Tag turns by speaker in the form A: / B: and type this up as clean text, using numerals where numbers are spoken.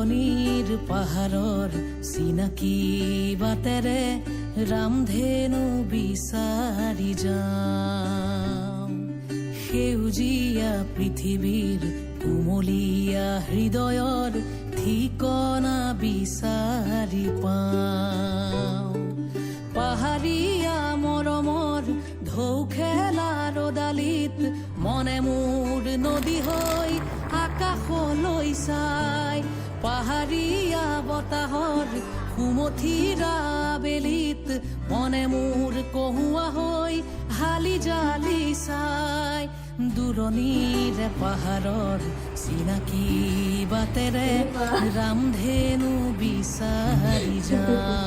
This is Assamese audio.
A: দূৰণিৰ পাহাৰৰ চিনাকি বাটেৰে ৰামধেনু বিচাৰি যাওঁ। সেউজীয়া পৃথিৱীৰ কুমলীয়া হৃদয়ৰ ঠিকনা বিচাৰি পাওঁ। পাহাৰীয়া মৰমৰ ঢৌ খেলা ৰদালিত মনে মোৰ নদী হৈ আকাশলৈ চাই। পাহাৰীয়া বতাহৰ সুমথিৰা বেলিত মনে মোৰ কহুৱা হৈ হালি জালি চাই। দূৰণিৰে পাহাৰৰ চিনাকি বাটেৰে ৰামধেনু বিচাৰি যাওঁ।